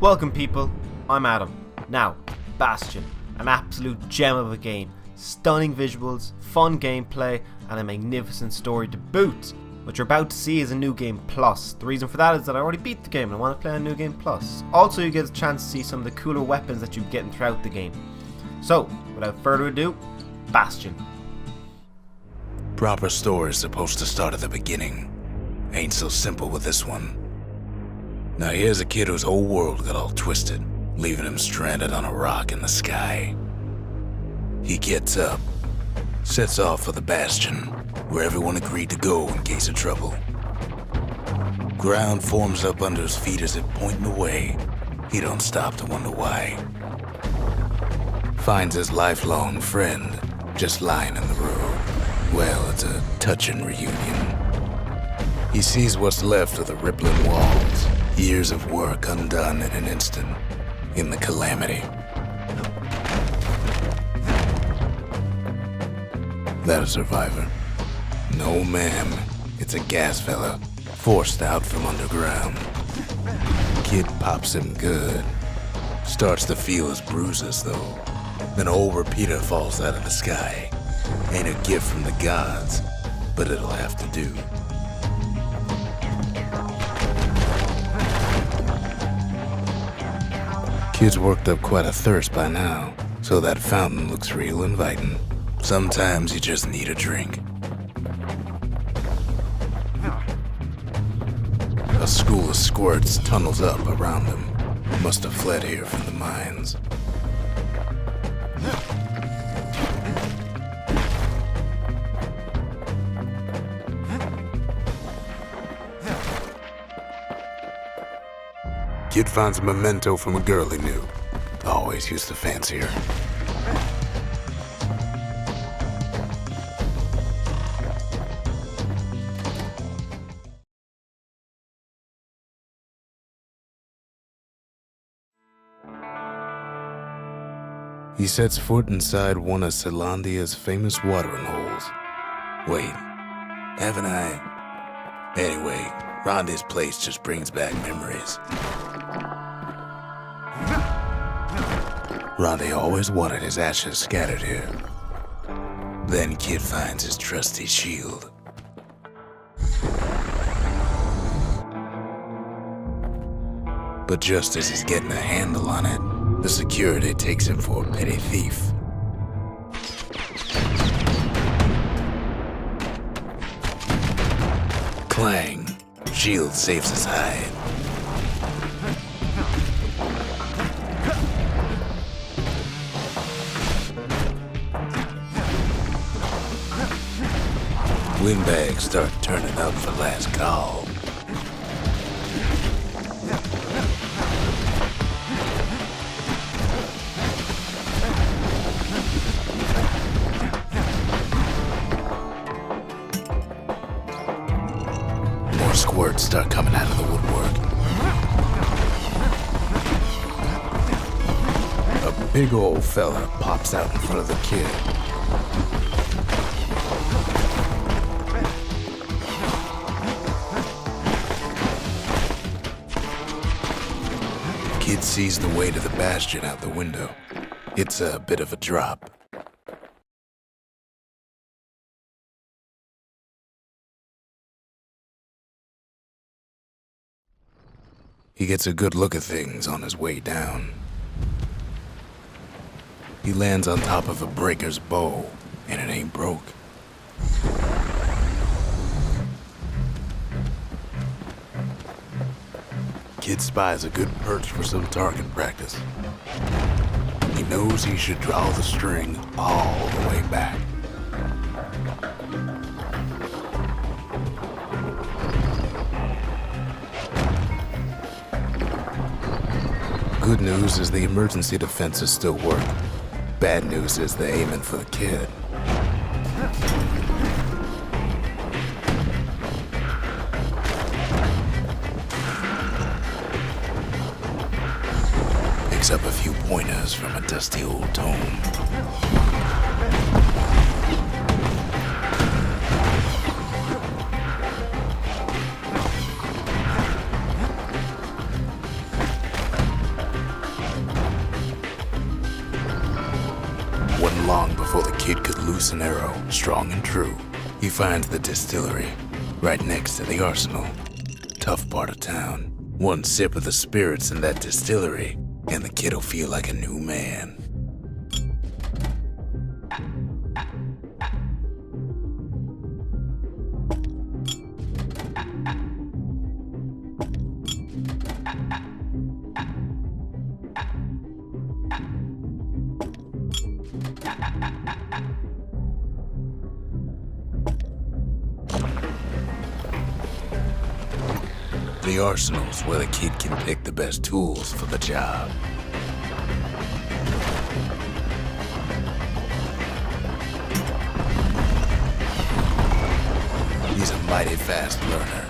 Welcome people, I'm Adam. Now, Bastion, an absolute gem of a game, stunning visuals, fun gameplay and a magnificent story to boot. What you're about to see is a New Game Plus. The reason for that is that I already beat the game and I want to play on New Game Plus. Also you get a chance to see some of the cooler weapons that you get throughout the game. So, without further ado, Bastion. Proper story is supposed to start at the beginning. Ain't so simple with this one. Now here's a kid whose whole world got all twisted, leaving him stranded on a rock in the sky. He gets up, sets off for the Bastion, where everyone agreed to go in case of trouble. Ground forms up under his feet as it pointing away. He don't stop to wonder why. Finds his lifelong friend just lying in the road. Well, it's a touching reunion. He sees what's left of the rippling walls. Years of work undone in an instant, in the calamity. That a survivor? No, ma'am. It's a gas fella, forced out from underground. Kid pops him good. Starts to feel his bruises, though. Then old repeater falls out of the sky. Ain't a gift from the gods, but it'll have to do. Kid's worked up quite a thirst by now, so that fountain looks real inviting. Sometimes you just need a drink. A school of squirts tunnels up around him. Must have fled here from the mines. Kid finds a memento from a girl he knew. Always used to fancy her. He sets foot inside one of Zealandia's famous watering holes. Wait, haven't I? Anyway, Rondé's place just brings back memories. Rondé always wanted his ashes scattered here. Then Kid finds his trusty shield. But just as he's getting a handle on it, the security takes him for a petty thief. Clang. Shield saves his hide. Windbags start turning up for last call. More squirts start coming out of the woodwork. A big old fella pops out in front of the kid. Kid sees the way to the Bastion out the window. It's a bit of a drop. He gets a good look at things on his way down. He lands on top of a breaker's bow, and it ain't broke. Kid spies a good perch for some target practice. He knows he should draw the string all the way back. Good news is the emergency defenses still work. Bad news is they're aiming for the kid. Picks up a few pointers from a dusty old tome. long before the kid could loose an arrow, strong and true. He finds the distillery, right next to the arsenal. Tough part of town. One sip of the spirits in that distillery, and the kid'll feel like a new man. The arsenal's where the kid can pick the best tools for the job. He's a mighty fast learner.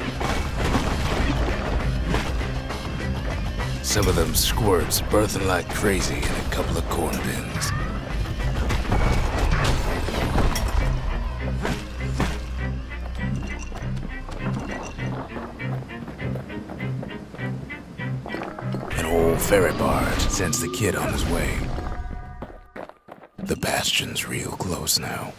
Some of them squirts birthing like crazy in a couple of corn bins. Ferry barge sends the kid on his way. The Bastion's real close now.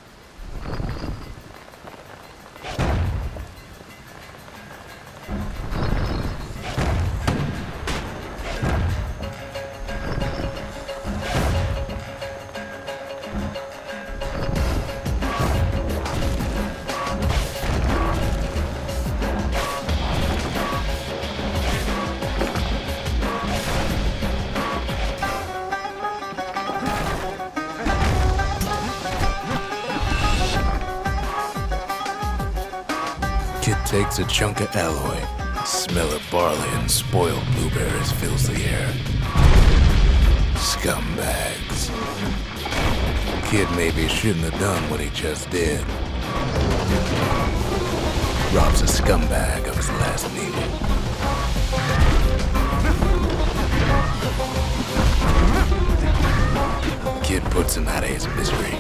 Kid takes a chunk of alloy. The smell of barley and spoiled blueberries fills the air. Scumbags. Kid maybe shouldn't have done what he just did. Robs a scumbag of his last meal. Kid puts him out of his misery.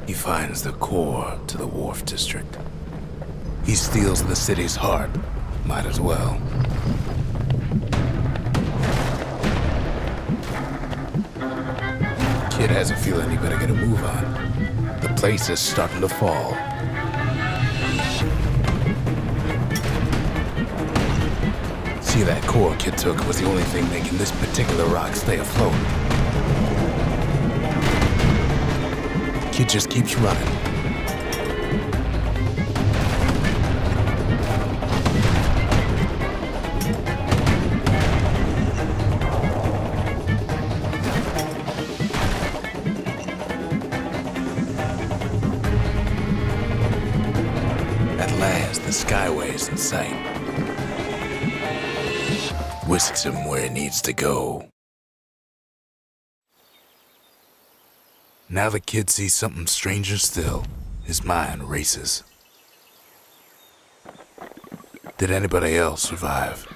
He finds the core to the Wharf District. He steals the city's heart. Might as well. Kid has a feeling he better get a move on. The place is starting to fall. See, that core Kid took was the only thing making this particular rock stay afloat. Kid just keeps running. At last, the skyway's in sight. Whisks him where he needs to go. Now the kid sees something stranger still. His mind races. Did anybody else survive?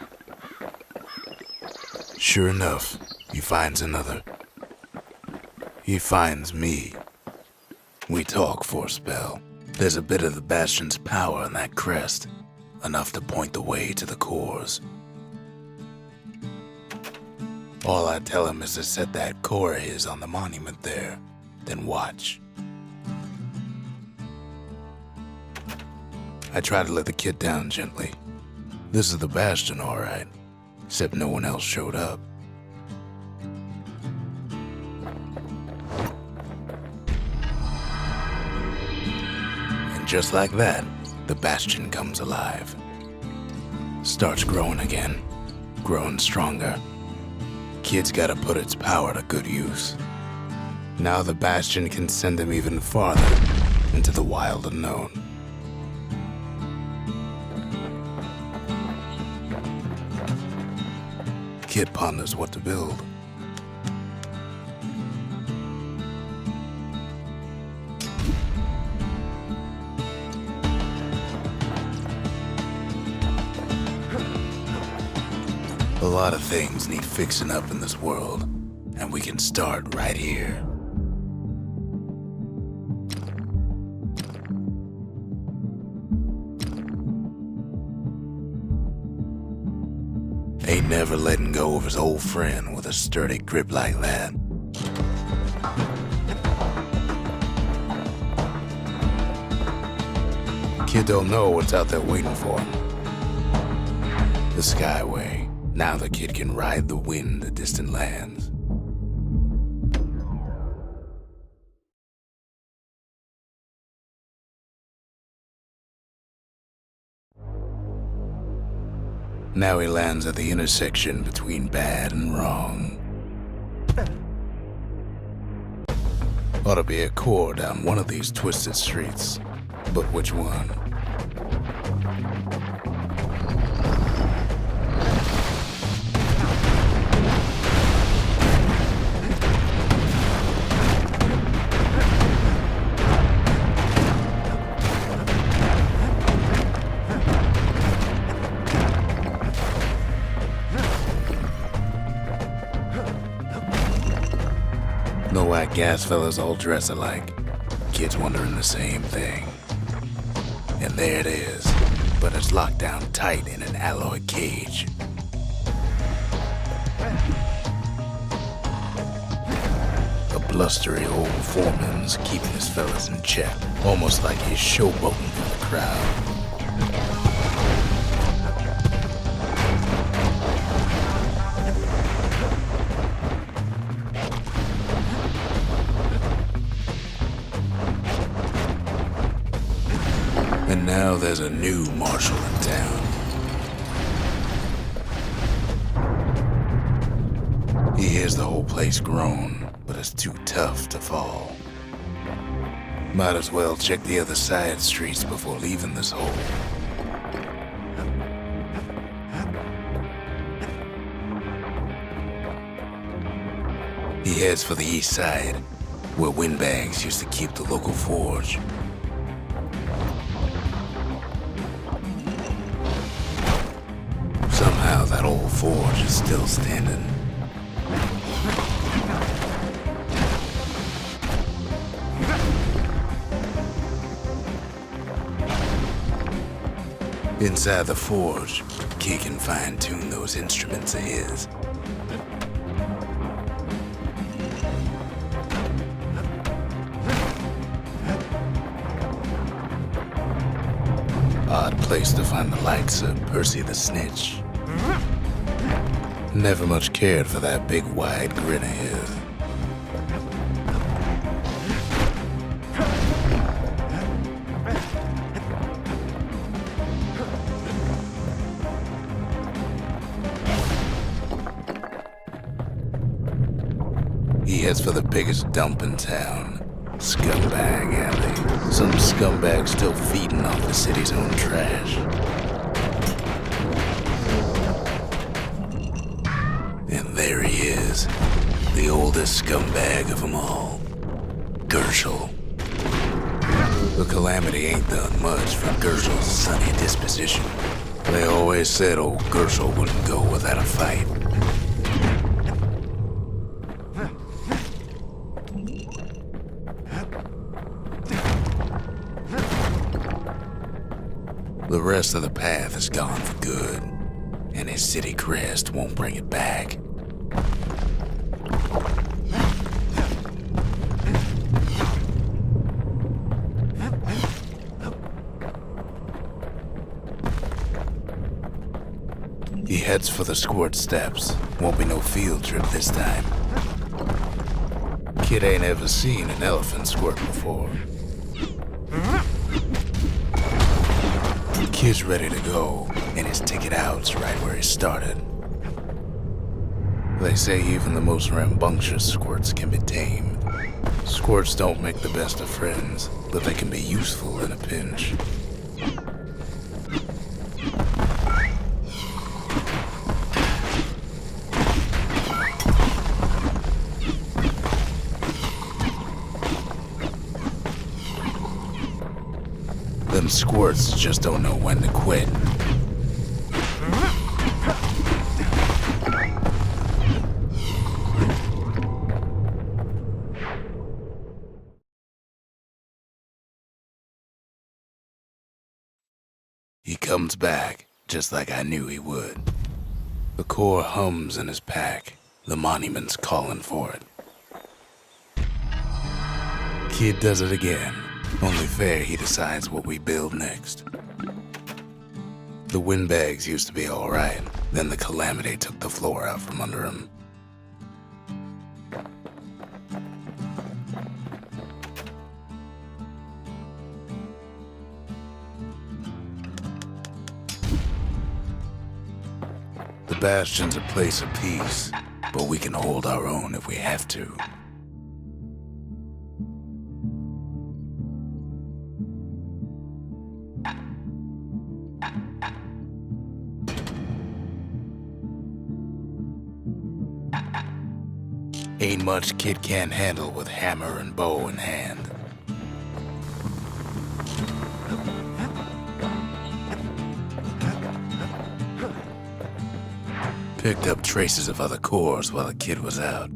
Sure enough, he finds another. He finds me. We talk for a spell. There's a bit of the Bastion's power in that crest, enough to point the way to the cores. All I tell him is to set that core of his on the monument there. Then watch. I try to let the kid down gently. This is the Bastion, all right. Except no one else showed up. And just like that, the Bastion comes alive. Starts growing again. Growing stronger. Kid's gotta put its power to good use. Now the Bastion can send him even farther into the wild unknown. Kid ponders what to build. A lot of things need fixing up in this world, and we can start right here. Ain't never letting go of his old friend with a sturdy grip like that. Kid don't know what's out there waiting for him. The Skyway. Now the kid can ride the wind to distant lands. Now he lands at the intersection between bad and wrong. Ought to be a core down one of these twisted streets, but which one? No white gas fellas all dress alike. Kids wondering the same thing. And there it is, but it's locked down tight in an alloy cage. A blustery old foreman's keeping his fellas in check, almost like he's showboating for the crowd. And now there's a new marshal in town. He hears the whole place groan, but it's too tough to fall. Might as well check the other side streets before leaving this hole. He heads for the east side, where windbags used to keep the local forge. Somehow that old forge is still standing. Inside the forge, Kid can fine-tune those instruments of his. Odd place to find the likes of Percy the Snitch. Never much cared for that big wide grin of his. He heads for the biggest dump in town, Scumbag Alley. Some scumbag still feeding off the city's own trash. And there he is, the oldest scumbag of them all, Gershel. The calamity ain't done much for Gershel's sunny disposition. They always said old Gershel wouldn't go without a fight. The rest of the path is gone for good, and his city crest won't bring it back. He heads for the Squirt Steps. Won't be no field trip this time. Kid ain't ever seen an elephant squirt before. Kid's ready to go, and his ticket out's right where he started. They say even the most rambunctious squirts can be tamed. Squirts don't make the best of friends, but they can be useful in a pinch. Them squirts just don't know when to quit. He comes back, just like I knew he would. The core hums in his pack. The monument's calling for it. Kid does it again. Only fair he decides what we build next. The windbags used to be alright. Then the calamity took the floor out from under him. The Bastion's a place of peace, but we can hold our own if we have to. Ain't much kid can't handle with hammer and bow in hand. Picked up traces of other cores while the kid was out.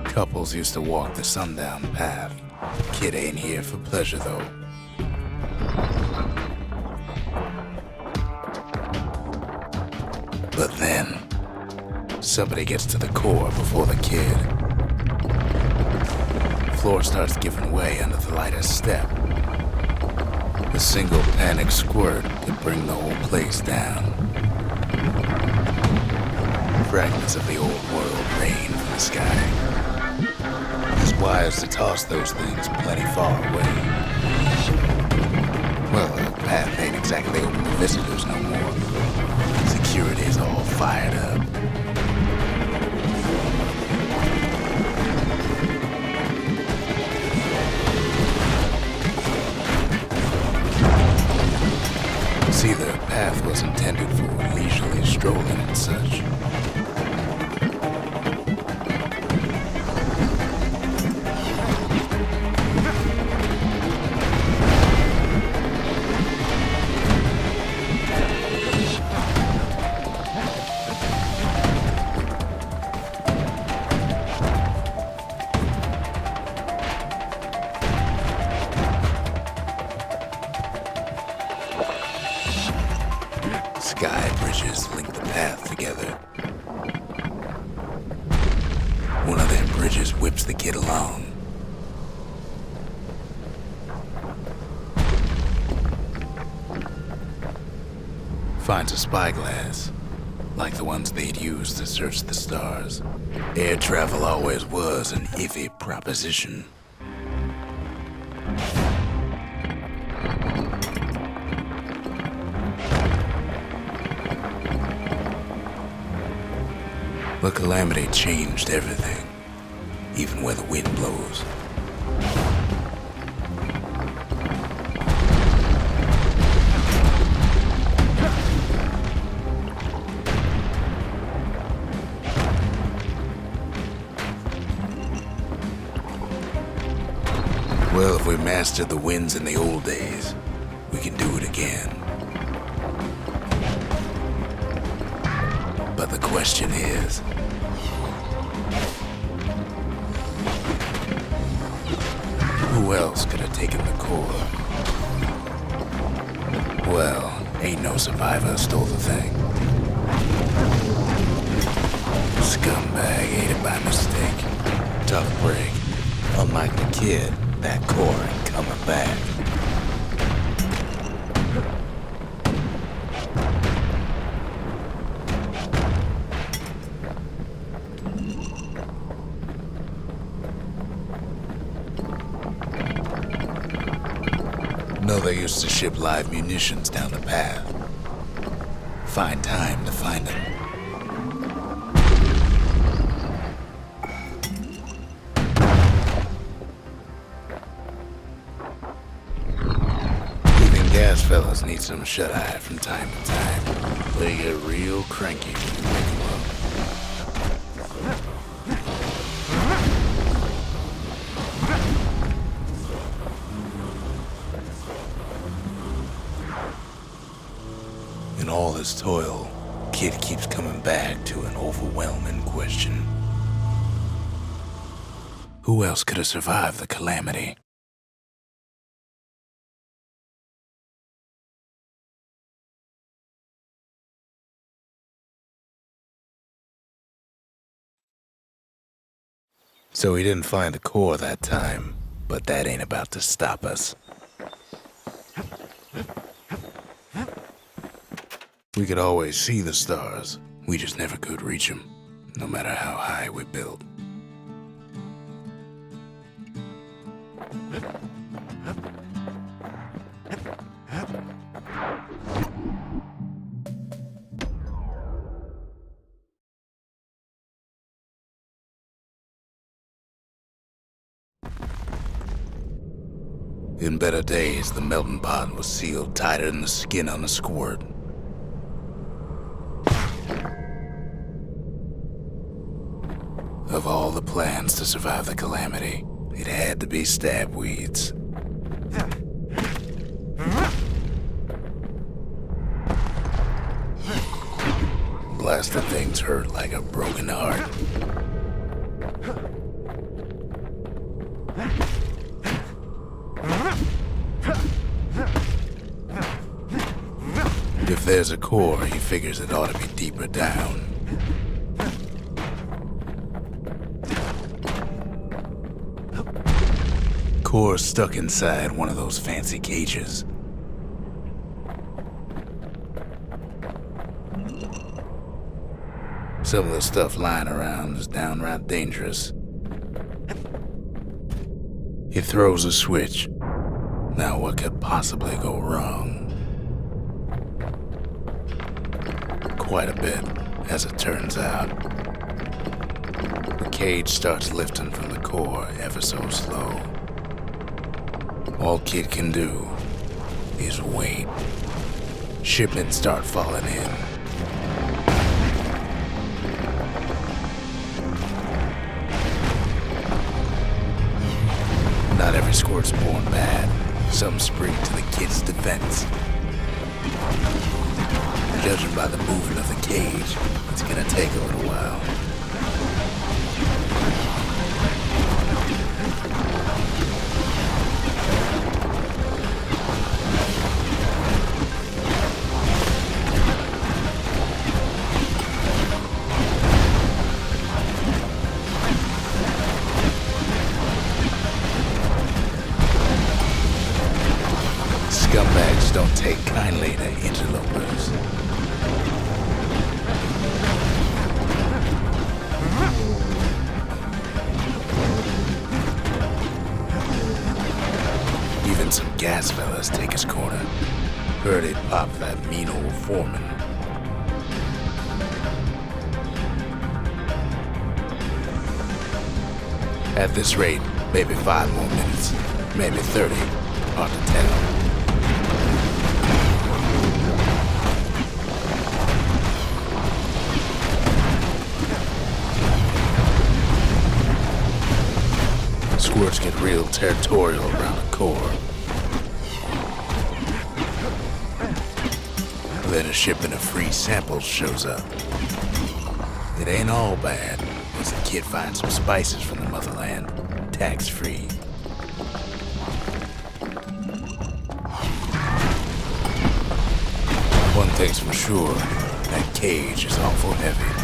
Couples used to walk the sundown path. Kid ain't here for pleasure, though. But then, somebody gets to the core before the kid. Floor starts giving way under the lightest step. A single panic squirt could bring the whole place down. Fragments of the old world rain from the sky. There's wires to toss those things plenty far away. Well, the path ain't exactly open to visitors no more. Security's all fired up. See, the path was intended for leisurely strolling and such. Sky bridges link the path together. One of them bridges whips the kid along. Finds a spyglass, like the ones they'd used to search the stars. Air travel always was an iffy proposition. The calamity changed everything, even where the wind blows. Well, if we mastered the winds in the old days, we can do it again. But the question is, who else could have taken the core? Well, ain't no survivor stole the thing. Scumbag ate it by mistake. Tough break. Unlike the kid, that core ain't coming back. No, they used to ship live munitions down the path. Find time to find them. Even gas fellas need some shut-eye from time to time. They get real cranky when you wake them up. In all his toil, Kid keeps coming back to an overwhelming question. Who else could have survived the calamity? So he didn't find a core that time, but that ain't about to stop us. We could always see the stars, we just never could reach them, no matter how high we built. In better days, the melting pot was sealed tighter than the skin on a squirt. Of all the plans to survive the calamity, it had to be stab weeds. Blasted things hurt like a broken heart. If there's a core, he figures it ought to be deeper down. Core's stuck inside one of those fancy cages. Some of the stuff lying around is downright dangerous. He throws a switch. Now what could possibly go wrong? Quite a bit, as it turns out. The cage starts lifting from the core ever so slow. All Kid can do is wait. Shipments start falling in. Not every squirt's born bad. Some spring to the Kid's defense. Judging by the movement of the cage, it's gonna take a little while. Scumbags don't take kindly to interlopers. Even some gas fellas take his corner. Heard it pop that mean old foreman. At this rate, maybe 5 more minutes, maybe 30, hard to tell. Squirts get real territorial around the core. Then a shipment of free samples shows up. It ain't all bad, as the Kid finds some spices from the motherland, tax-free. One thing's for sure, that cage is awful heavy.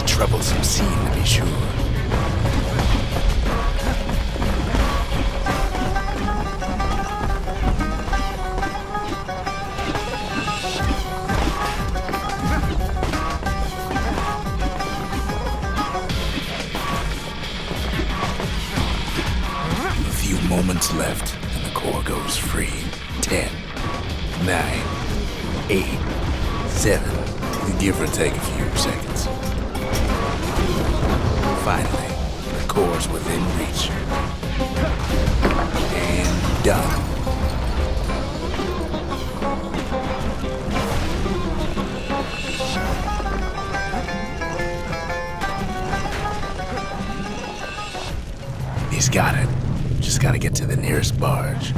Troublesome scene, to be sure. A few moments left, and the core goes free. 10, 9, 8, 7. Give or take a few seconds. Finally, the core's within reach. And done. He's got it. Just gotta get to the nearest barge.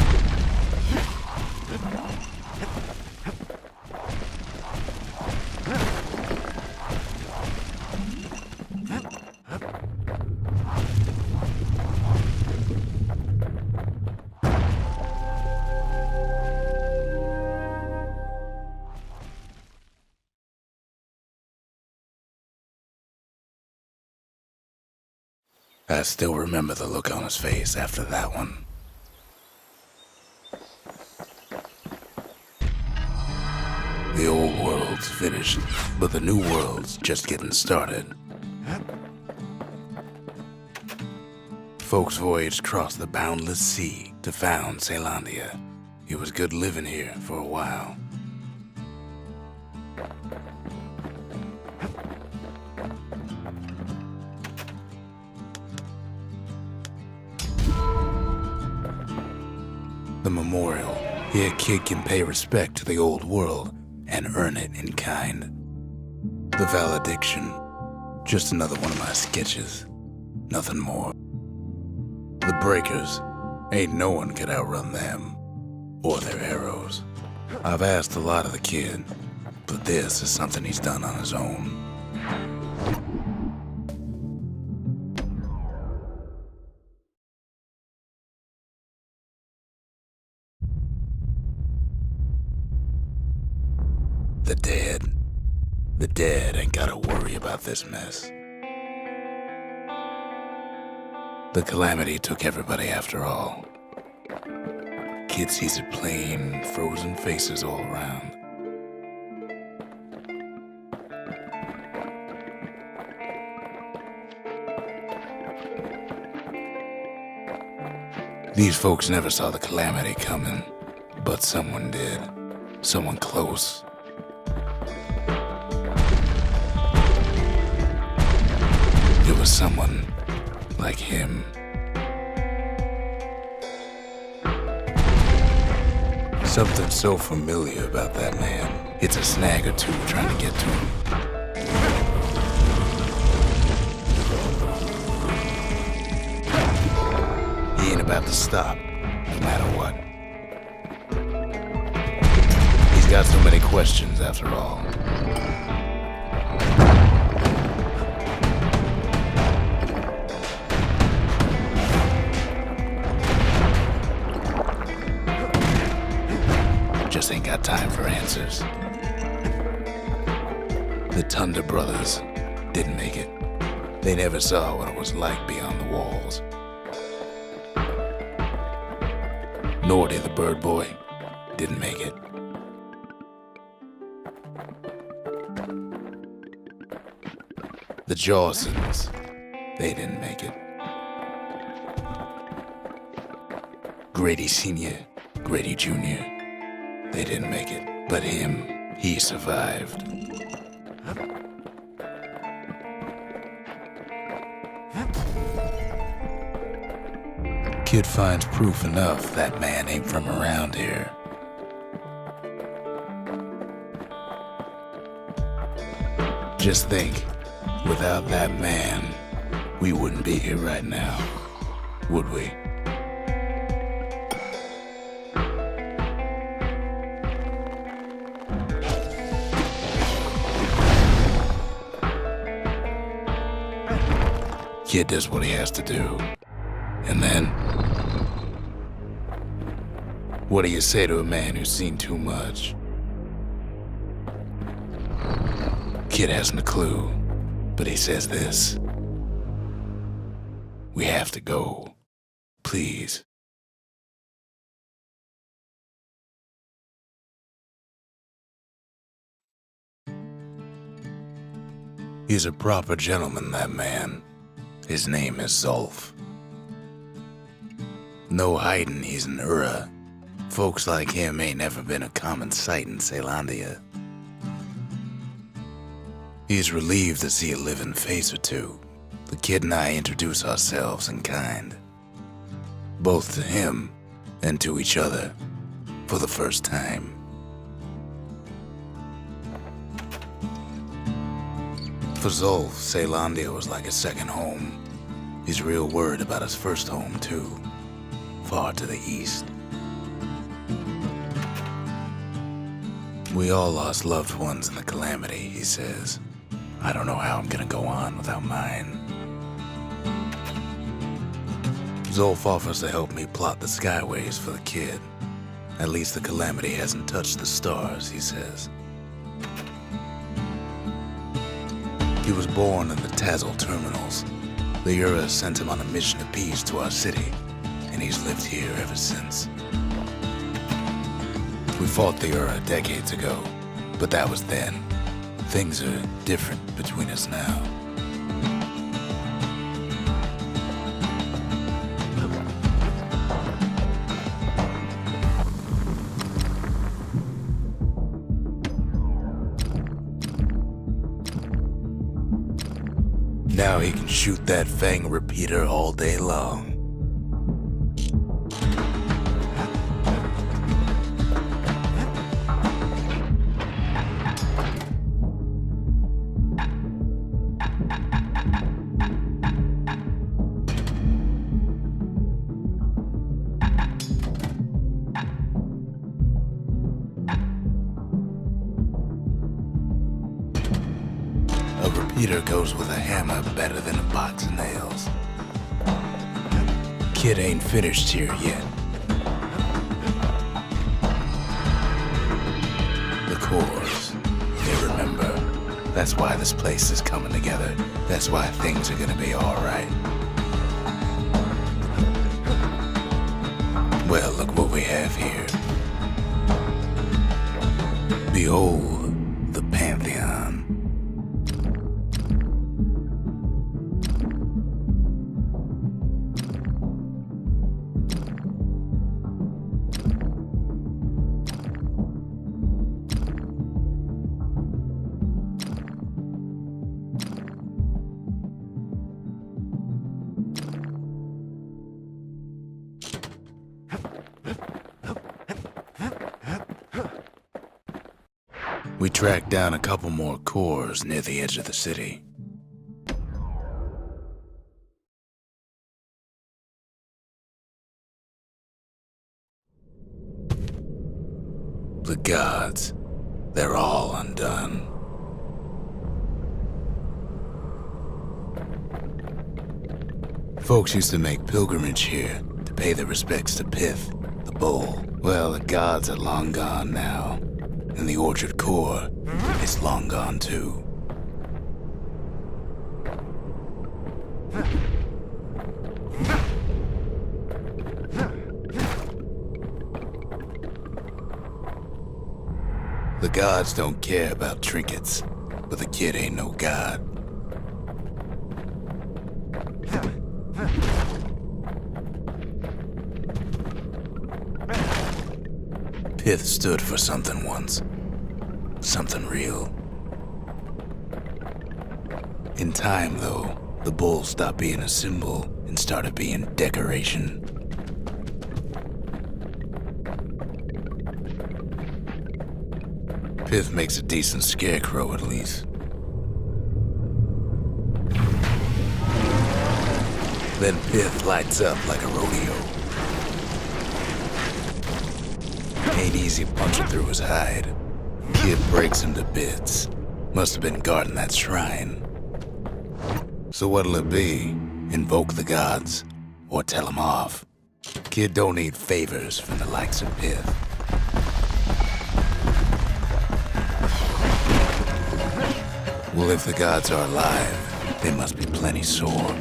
I still remember the look on his face after that one. The old world's finished, but the new world's just getting started. Folks voyaged across the boundless sea to found Caelondia. It was good living here for a while. The memorial. Here a kid can pay respect to the old world and earn it in kind. The valediction. Just another one of my sketches. Nothing more. The breakers. Ain't no one could outrun them. Or their arrows. I've asked a lot of the kid, but this is something he's done on his own. The dead. The dead ain't gotta worry about this mess. The calamity took everybody after all. Kid sees it plain, frozen faces all around. These folks never saw the calamity coming, but someone did. Someone close. It was someone like him. Something so familiar about that man. It's a snag or two trying to get to him. He ain't about to stop, no matter what. He's got so many questions after all. Just ain't got time for answers. The Thunder brothers didn't make it. They never saw what it was like beyond the walls. Nordy the bird boy didn't make it. The Jawsons, they didn't make it. Grady Sr., Grady Jr., they didn't make it, but him, he survived. Kid finds proof enough that man ain't from around here. Just think, without that man, we wouldn't be here right now, would we? Kid does what he has to do. And then, what do you say to a man who's seen too much? Kid hasn't a clue, but he says this. We have to go. Please. He's a proper gentleman, that man. His name is Zulf. No hiding he's an Ura. Folks like him ain't never been a common sight in Caelondia. He's relieved to see a living face or two. The kid and I introduce ourselves in kind. Both to him and to each other for the first time. For Zulf, Caelondia was like a second home. He's real worried about his first home, too. Far to the east. We all lost loved ones in the calamity, he says. I don't know how I'm gonna go on without mine. Zolf offers to help me plot the skyways for the kid. At least the calamity hasn't touched the stars, he says. He was born in the Tazal terminals. The Ura sent him on a mission of peace to our city, and he's lived here ever since. We fought the Ura decades ago, but that was then. Things are different between us now. Now he can shoot that Fang repeater all day long. A repeater goes with a hammer better than a box of nails. Kid ain't finished here yet. The cores, they remember. That's why this place is coming together. That's why things are gonna be alright. Well, look what we have here. Behold, the Pantheon. We tracked down a couple more cores near the edge of the city. The gods, they're all undone. Folks used to make pilgrimage here to pay their respects to Pith, the bull. Well, the gods are long gone now. And the Orchard Core is long gone too. The gods don't care about trinkets, but the kid ain't no god. Pith stood for something once. Something real. In time, though, the bull stopped being a symbol and started being decoration. Pith makes a decent scarecrow, at least. Then Pith lights up like a rodeo. Ain't easy punching through his hide. Kid breaks him to bits. Must have been guarding that shrine. So what'll it be? Invoke the gods? Or tell them off? Kid don't need favors from the likes of Pith. Well, if the gods are alive, they must be plenty sore.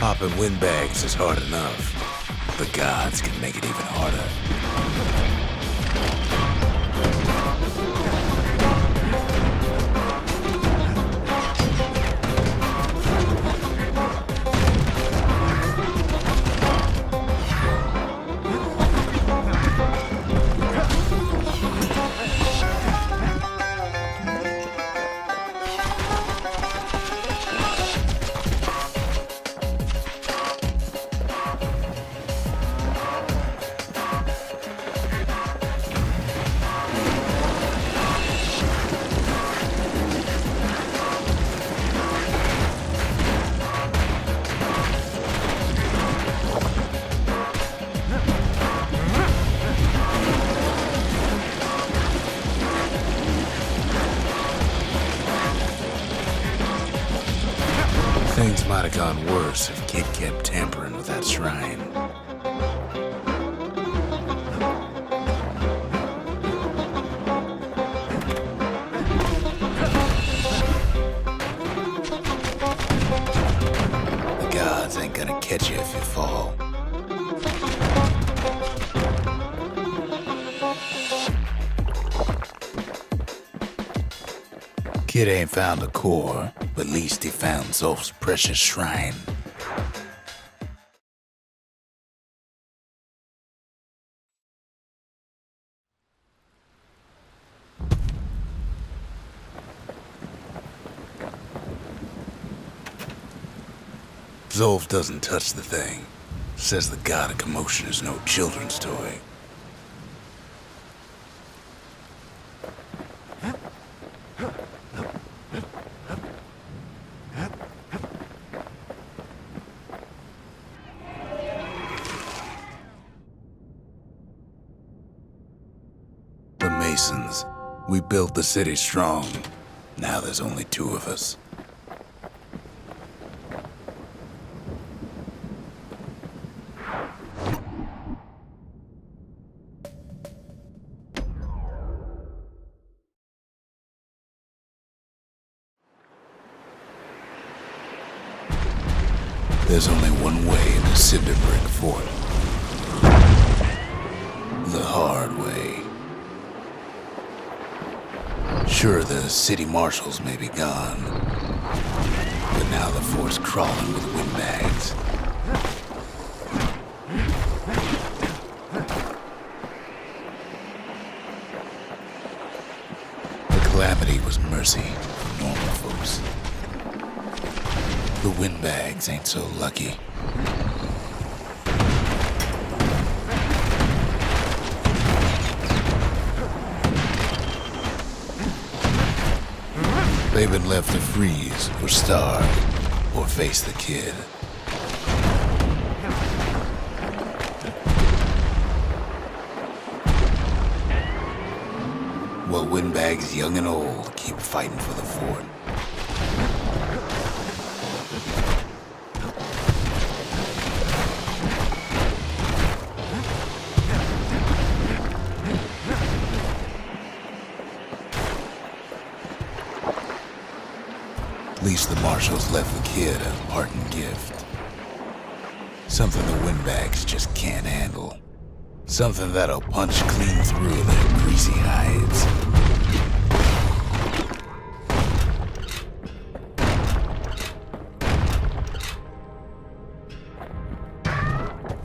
Popping windbags is hard enough. The gods can make it even harder. Might have gone worse if Kid kept tampering with that shrine. The gods ain't gonna catch you if you fall. Kid ain't found the core, but at least he found Zolf's precious shrine. Zolf doesn't touch the thing. Says the god of commotion is no children's toy. Masons. We built the city strong. Now there's only two of us. There's only one way into Cinder Brick Fort. The hard way. Sure, the city marshals may be gone, but now the fort's crawling with windbags. The calamity was mercy for normal folks. The windbags ain't so lucky. They've been left to freeze, or starve, or face the kid. While windbags young and old keep fighting for the fort. At least the marshals left the kid a parting gift. Something the windbags just can't handle. Something that'll punch clean through their greasy hides.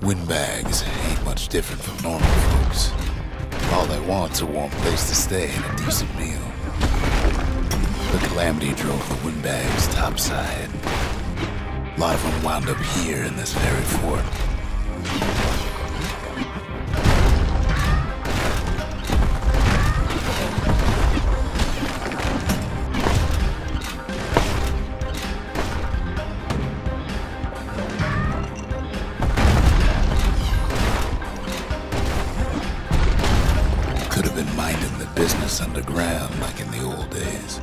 Windbags ain't much different from normal folks. All they want's a warm place to stay and a decent meal. The calamity drove the windbags topside. A lot of them wound up here in this very fort. Could have been minding the business underground like in the old days.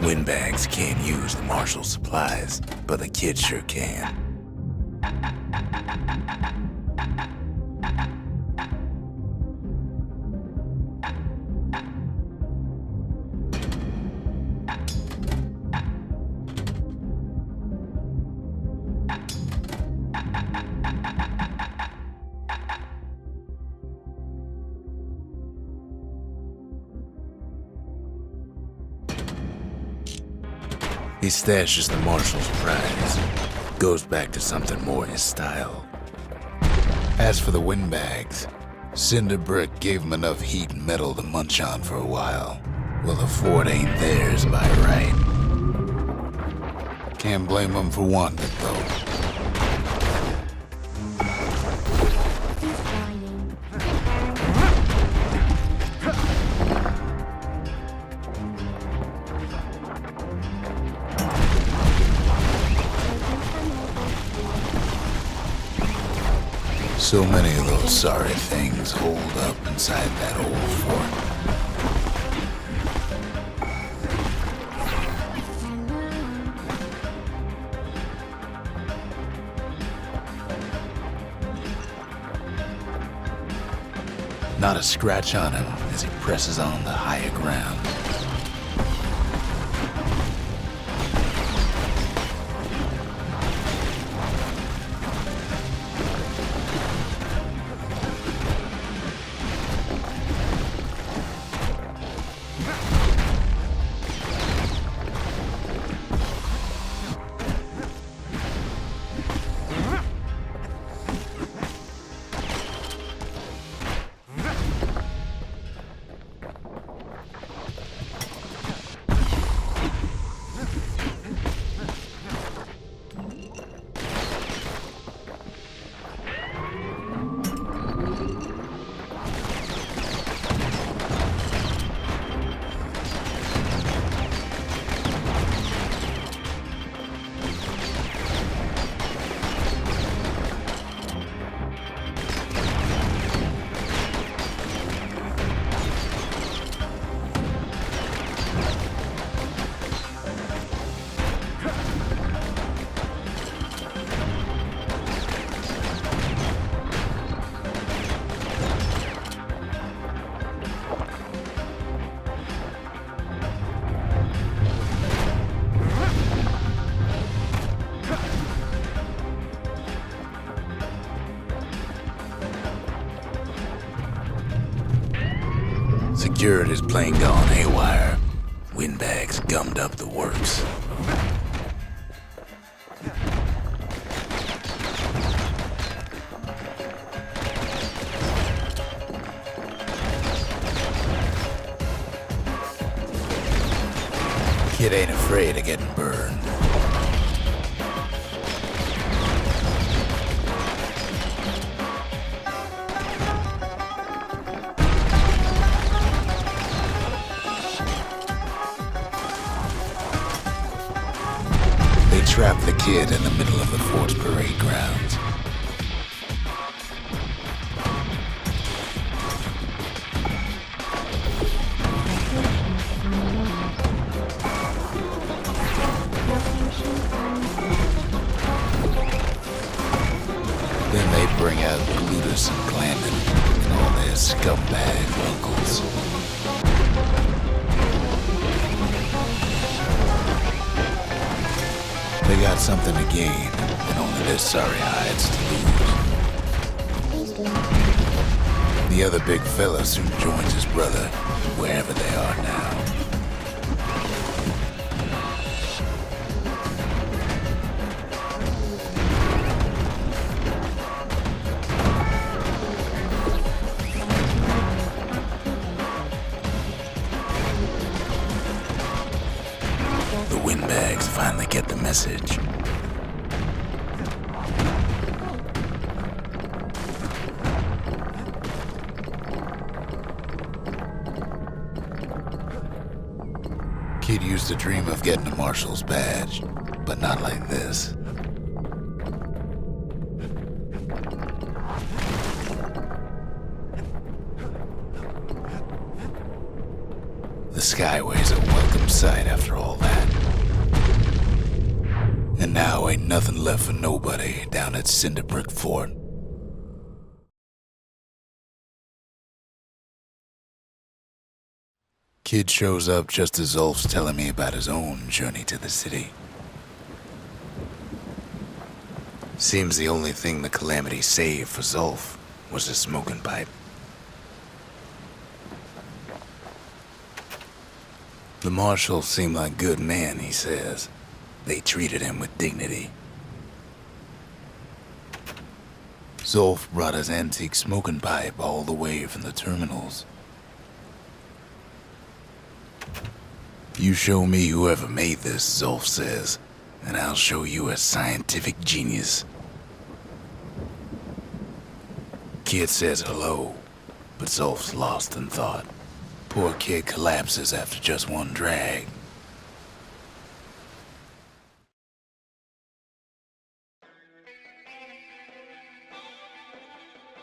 Windbags can't use the marshal's supplies, but the kid sure can. He stashes the marshal's prize. Goes back to something more his style. As for the windbags, Cinder Brick gave him enough heat and metal to munch on for a while. Well, the fort ain't theirs by right. Can't blame them for wanting it, though. So many of those sorry things holed up inside that old fort. Not a scratch on him as he presses on the higher ground. Security's plane gone haywire. Windbags gummed up the works. Kid ain't afraid of getting burned. They trapped the kid in the middle of the fort's parade grounds. Then they bring out Glutus and Glandon and all their scumbag uncles. They got something to gain, and only their sorry hides to lose. The other big fella soon joins his brother, wherever they are now. The windbags finally get the message. Kid used to dream of getting a marshal's badge, but not like this. The Skyway's a welcome sight after all that. And now ain't nothing left for nobody down at Cinderbrick Fort. Kid shows up just as Zulf's telling me about his own journey to the city. Seems the only thing the Calamity saved for Zulf was his smoking pipe. The marshals seem like good men, he says. They treated him with dignity. Zulf brought his antique smoking pipe all the way from the terminals. You show me whoever made this, Zulf says, and I'll show you a scientific genius. Kid says hello, but Zulf's lost in thought. Poor kid collapses after just one drag.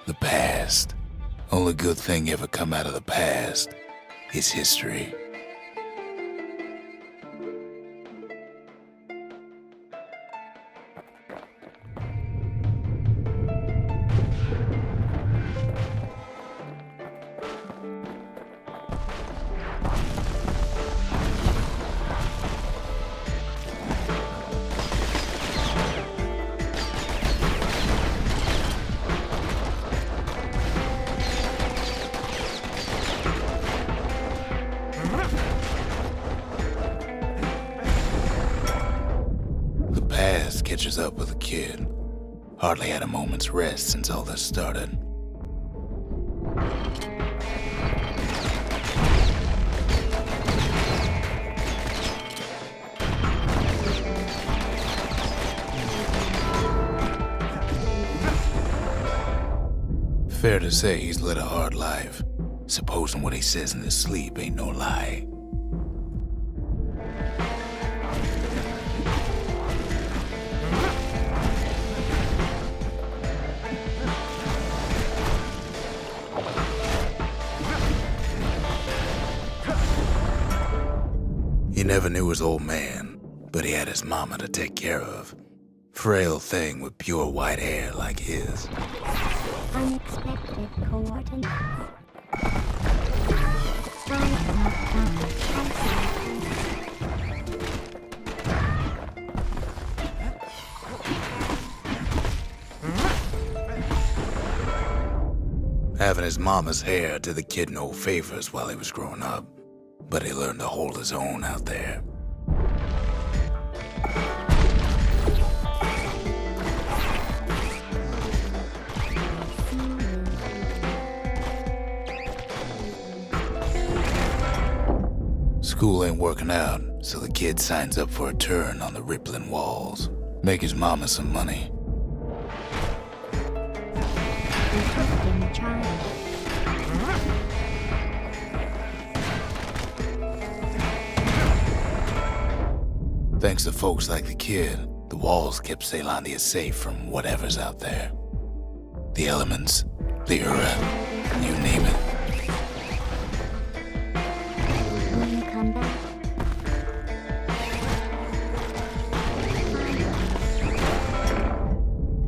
The past. Only good thing ever come out of the past is history. Catches up with the kid. Hardly had a moment's rest since all this started. Fair to say he's led a hard life, supposing what he says in his sleep ain't no lie. He never knew his old man, but he had his mama to take care of. Frail thing with pure white hair like his. Unexpected coordinates. Having his mama's hair did the kid no favors while he was growing up, but he learned to hold his own out there. School ain't working out, so the kid signs up for a turn on the rippling walls. Make his mama some money. Thanks to folks like the kid, the walls kept Ceylondia safe from whatever's out there. The elements, the Ura, you name it. Will you come back?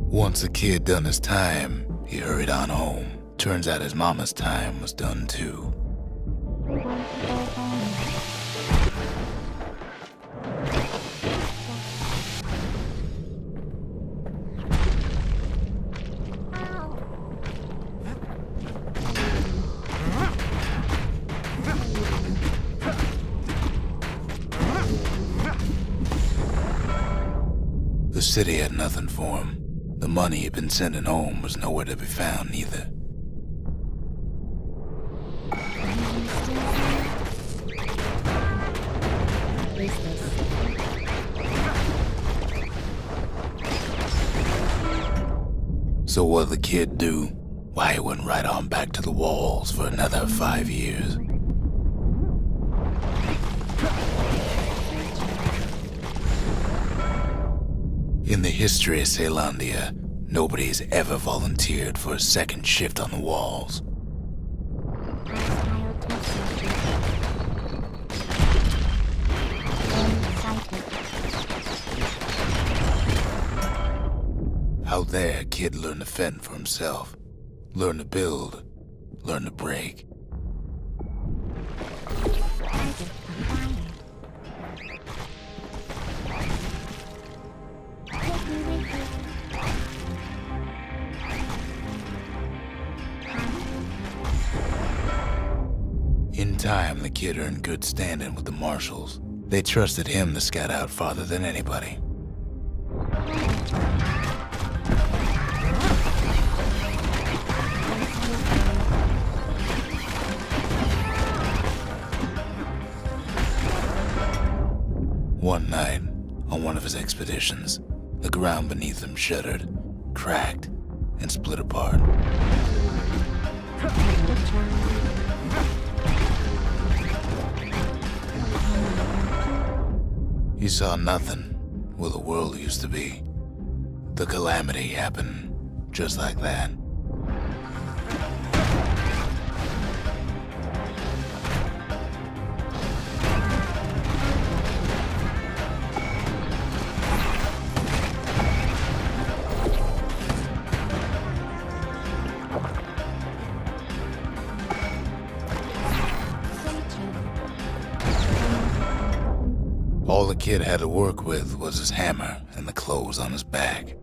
Once the kid done his time, he hurried on home. Turns out his mama's time was done too. The city had nothing for him. The money he'd been sending home was nowhere to be found either. So what'd the kid do? Why, he went right on back to the walls for another 5 years. In the history of Ceylondia, nobody's ever volunteered for a second shift on the walls. Out there, kid learned to fend for himself. Learn to build. Learn to break. In time, the kid earned good standing with the marshals. They trusted him to scout out farther than anybody. One night, on one of his expeditions, the ground beneath him shuddered, cracked, and split apart. He saw nothing where the world used to be. The calamity happened just like that. kid had to work with was his hammer and the clothes on his back.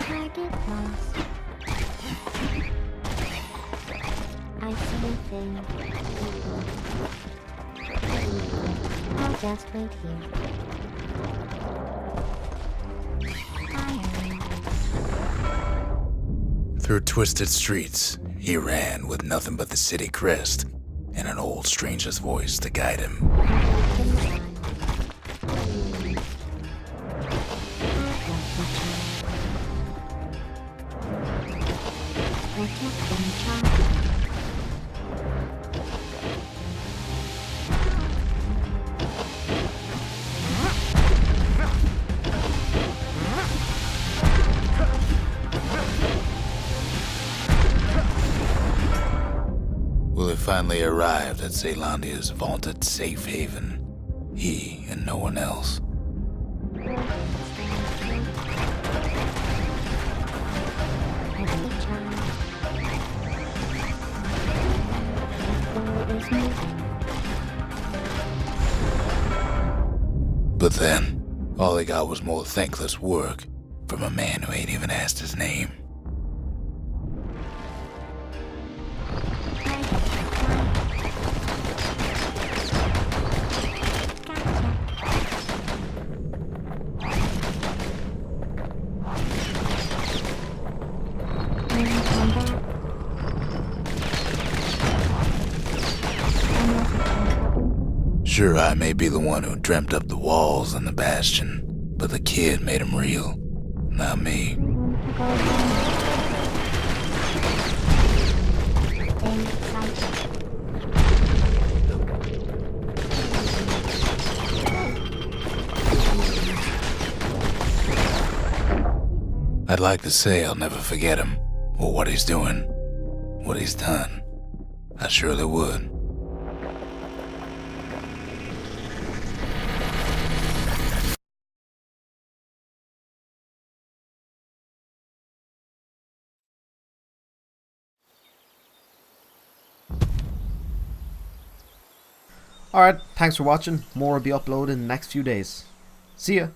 Target lost. I see things. I'll just wait here. Firing. Through twisted streets, he ran with nothing but the city crest and an old stranger's voice to guide him. Willie finally arrived at Zealandia's vaunted safe haven. He and no one else. But then, all he got was more thankless work from a man who ain't even asked his name. Sure, I may be the one who dreamt up the walls and the Bastion, but the kid made him real, not me. I'd like to say I'll never forget him, or what he's doing, what he's done. I surely would. Alright, thanks for watching. More will be uploaded in the next few days. See ya!